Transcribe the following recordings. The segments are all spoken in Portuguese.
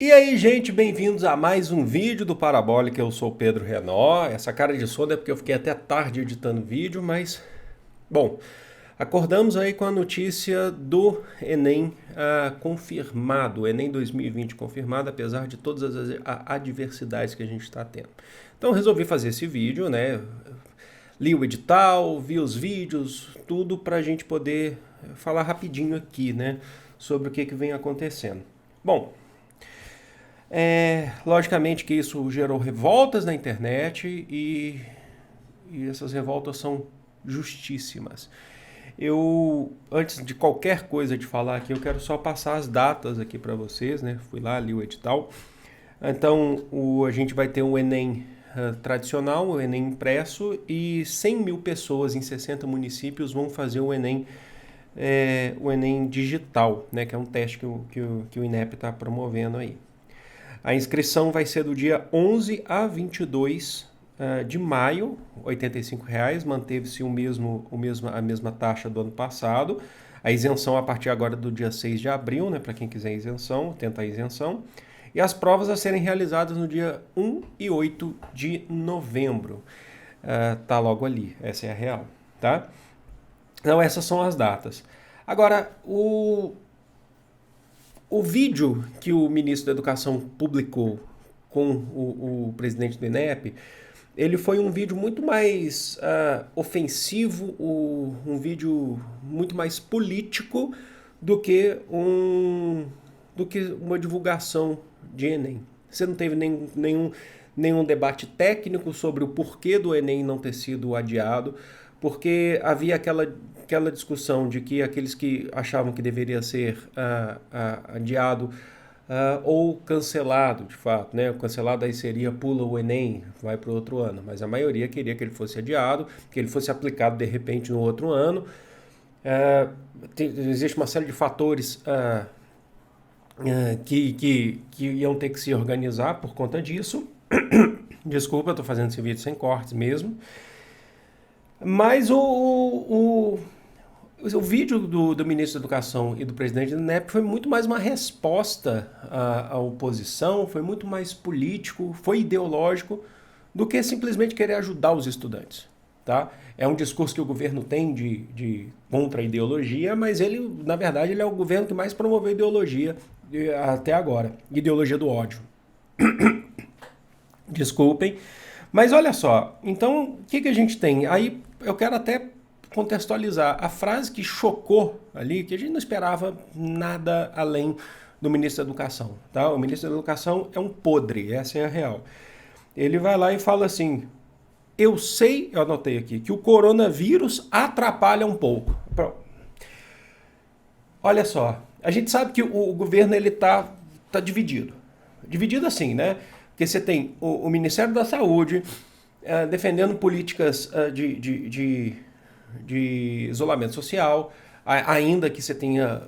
E aí, gente, bem-vindos a mais um vídeo do Parabólica. Eu sou o Pedro Renó. Essa cara de sono é porque eu fiquei até tarde editando vídeo, mas, bom, acordamos aí com a notícia do Enem confirmado, o Enem 2020 confirmado, apesar de todas as adversidades que a gente está tendo. Então, resolvi fazer esse vídeo, né? Li o edital, vi os vídeos, tudo para a gente poder falar rapidinho aqui, né? Sobre o que vem acontecendo. Bom, logicamente que isso gerou revoltas na internet e essas revoltas são justíssimas. Antes de qualquer coisa de falar aqui, eu quero só passar as datas aqui para vocês, né? Fui lá, li o edital. Então, a gente vai ter o Enem tradicional, o Enem impresso, e 100 mil pessoas em 60 municípios vão fazer o Enem digital, né? Que é um teste que o INEP está promovendo aí. A inscrição vai ser do dia 11 a 22 de maio, R$ 85, manteve-se a mesma taxa do ano passado. A isenção a partir agora do dia 6 de abril, né, para quem quiser isenção, tentar isenção. E as provas a serem realizadas no dia 1 e 8 de novembro. Tá logo ali, essa é a real, tá? Então essas são as datas. Agora, o vídeo que o ministro da Educação publicou com o presidente do INEP, ele foi um vídeo muito mais ofensivo, um vídeo muito mais político do que, do que uma divulgação de Enem. Você não teve nenhum debate técnico sobre o porquê do Enem não ter sido adiado, porque havia aquela discussão de que aqueles que achavam que deveria ser adiado ou cancelado, de fato, né? O cancelado aí seria pula o Enem, vai para o outro ano, mas a maioria queria que ele fosse adiado, que ele fosse aplicado de repente no outro ano. Existe uma série de fatores que iam ter que se organizar por conta disso. Desculpa, eu estou fazendo esse vídeo sem cortes mesmo. Mas o vídeo do ministro da Educação e do presidente do INEP foi muito mais uma resposta à oposição, foi muito mais político, foi ideológico, do que simplesmente querer ajudar os estudantes. Tá? É um discurso que o governo tem de contra-ideologia, mas ele, na verdade, ele é o governo que mais promoveu ideologia até agora. Ideologia do ódio. Desculpem. Mas olha só, então o que a gente tem? Aí eu quero até contextualizar a frase que chocou ali, que a gente não esperava nada além do ministro da Educação. Tá? O ministro da Educação é um podre, essa é a real. Ele vai lá e fala assim: eu sei, eu anotei aqui, que o coronavírus atrapalha um pouco. Olha só, a gente sabe que o governo ele tá dividido. Dividido assim, né? Porque você tem o Ministério da Saúde defendendo políticas de isolamento social, ainda que você tenha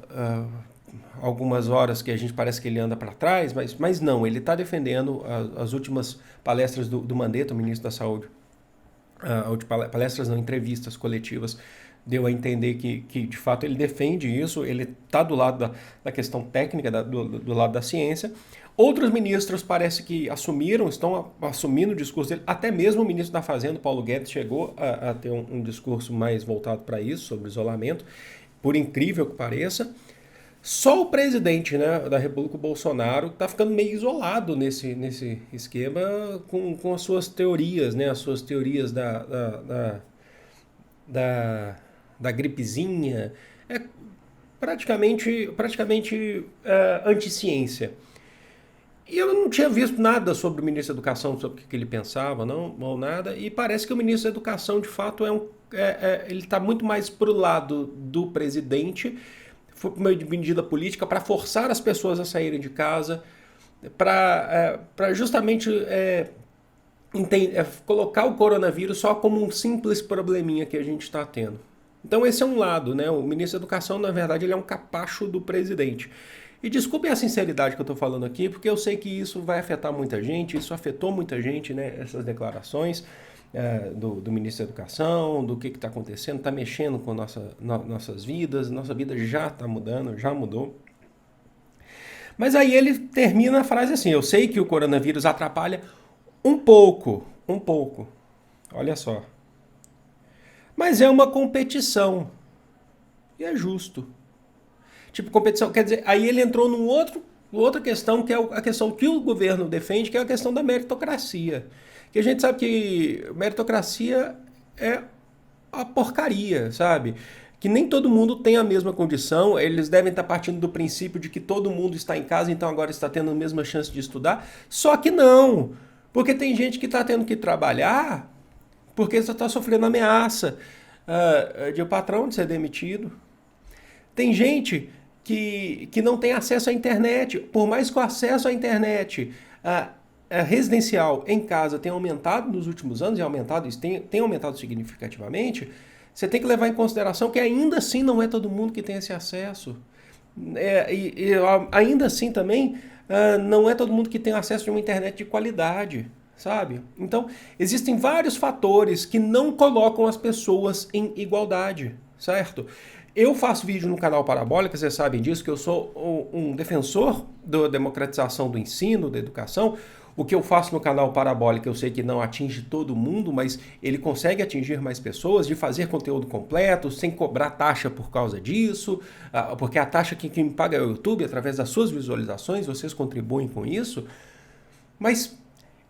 algumas horas que a gente parece que ele anda para trás, mas não, ele está defendendo as últimas palestras do Mandetta, o ministro da Saúde, palestras não, entrevistas coletivas, deu a entender que de fato ele defende isso, ele está do lado da questão técnica, do lado da ciência. Outros ministros parece que estão assumindo o discurso dele, até mesmo o ministro da Fazenda, Paulo Guedes, chegou a ter um discurso mais voltado para isso, sobre isolamento, por incrível que pareça. Só o presidente, né, da República, o Bolsonaro, está ficando meio isolado nesse esquema com as suas teorias, né, as suas teorias da gripezinha. É praticamente anticiência. E eu não tinha visto nada sobre o ministro da Educação, sobre o que ele pensava, não, ou nada. E parece que o ministro da Educação, de fato, ele está muito mais para o lado do presidente, foi por meio de medida política, para forçar as pessoas a saírem de casa, para justamente colocar o coronavírus só como um simples probleminha que a gente está tendo. Então esse é um lado, né? O ministro da Educação, na verdade, ele é um capacho do presidente. E desculpem a sinceridade que eu estou falando aqui, porque eu sei que isso vai afetar muita gente, isso afetou muita gente, né? Essas declarações do ministro da Educação, do que está acontecendo, está mexendo com nossas vidas, nossa vida já está mudando, já mudou. Mas aí ele termina a frase assim: eu sei que o coronavírus atrapalha um pouco, olha só. Mas é uma competição e é justo. Tipo, competição, quer dizer, aí ele entrou outra questão, que é a questão que o governo defende, que é a questão da meritocracia. Que a gente sabe que meritocracia é a porcaria, sabe? Que nem todo mundo tem a mesma condição, eles devem estar partindo do princípio de que todo mundo está em casa, então agora está tendo a mesma chance de estudar. Só que não, porque tem gente que está tendo que trabalhar porque está sofrendo ameaça de o patrão de ser demitido. Tem gente que não tem acesso à internet, por mais que o acesso à internet residencial em casa tenha aumentado nos últimos anos, tem aumentado significativamente, você tem que levar em consideração que ainda assim não é todo mundo que tem esse acesso. Ainda assim também não é todo mundo que tem acesso a uma internet de qualidade, sabe? Então, existem vários fatores que não colocam as pessoas em igualdade, certo? Eu faço vídeo no canal Parabólica, vocês sabem disso, que eu sou um defensor da democratização do ensino, da educação. O que eu faço no canal Parabólica, eu sei que não atinge todo mundo, mas ele consegue atingir mais pessoas, de fazer conteúdo completo, sem cobrar taxa por causa disso, porque a taxa que quem paga é o YouTube, através das suas visualizações, vocês contribuem com isso. Mas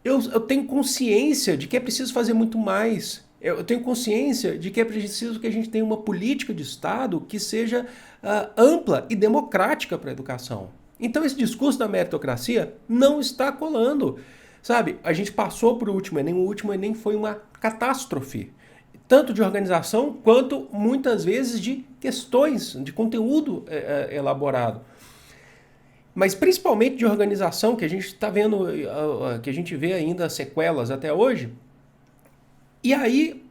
eu tenho consciência de que é preciso fazer muito mais. Eu tenho consciência de que é preciso que a gente tenha uma política de Estado que seja ampla e democrática para a educação. Então esse discurso da meritocracia não está colando. Sabe, a gente passou por o último Enem foi uma catástrofe. Tanto de organização quanto muitas vezes de questões, de conteúdo elaborado. Mas principalmente de organização, que a gente está vendo, que a gente vê ainda sequelas até hoje. E aí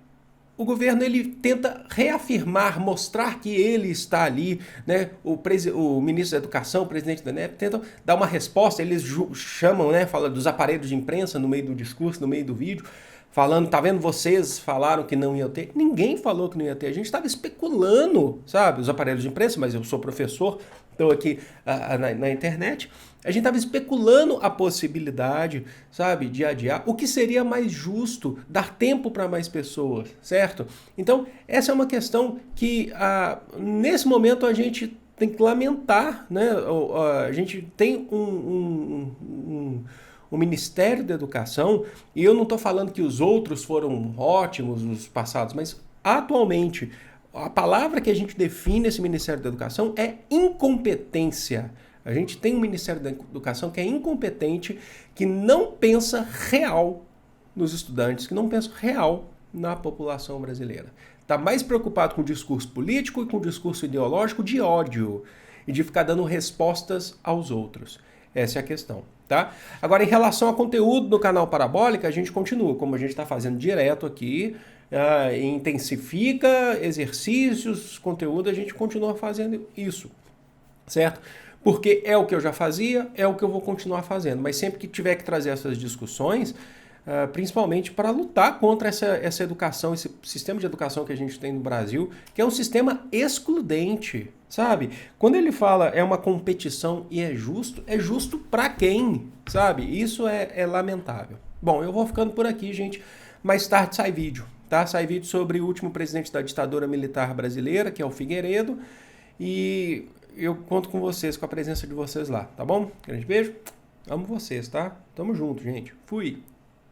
o governo ele tenta reafirmar, mostrar que ele está ali, né? O ministro da Educação, o presidente da NEP, tentam dar uma resposta, eles chamam, né? Fala dos aparelhos de imprensa no meio do discurso, no meio do vídeo, falando, tá vendo, vocês falaram que não ia ter. Ninguém falou que não ia ter, a gente estava especulando, sabe? Os aparelhos de imprensa, mas eu sou professor, estou aqui na internet. A gente estava especulando a possibilidade, sabe, de adiar. O que seria mais justo, dar tempo para mais pessoas, certo? Então, essa é uma questão que, nesse momento, a gente tem que lamentar, né? A gente tem o Ministério da Educação, e eu não estou falando que os outros foram ótimos, os passados, mas atualmente, a palavra que a gente define esse Ministério da Educação é incompetência. A gente tem um Ministério da Educação que é incompetente, que não pensa real nos estudantes, que não pensa real na população brasileira. Está mais preocupado com o discurso político e com o discurso ideológico de ódio e de ficar dando respostas aos outros. Essa é a questão, tá? Agora, em relação ao conteúdo do canal Parabólica, a gente continua, como a gente está fazendo direto aqui, intensifica exercícios, conteúdo, a gente continua fazendo isso, certo? Porque é o que eu já fazia, é o que eu vou continuar fazendo. Mas sempre que tiver que trazer essas discussões, principalmente para lutar contra essa educação, esse sistema de educação que a gente tem no Brasil, que é um sistema excludente, sabe? Quando ele fala é uma competição e é justo para quem, sabe? Isso é lamentável. Bom, eu vou ficando por aqui, gente. Mais tarde sai vídeo, tá? Sai vídeo sobre o último presidente da ditadura militar brasileira, que é o Figueiredo, e eu conto com vocês, com a presença de vocês lá, tá bom? Grande beijo, amo vocês, tá? Tamo junto, gente. Fui!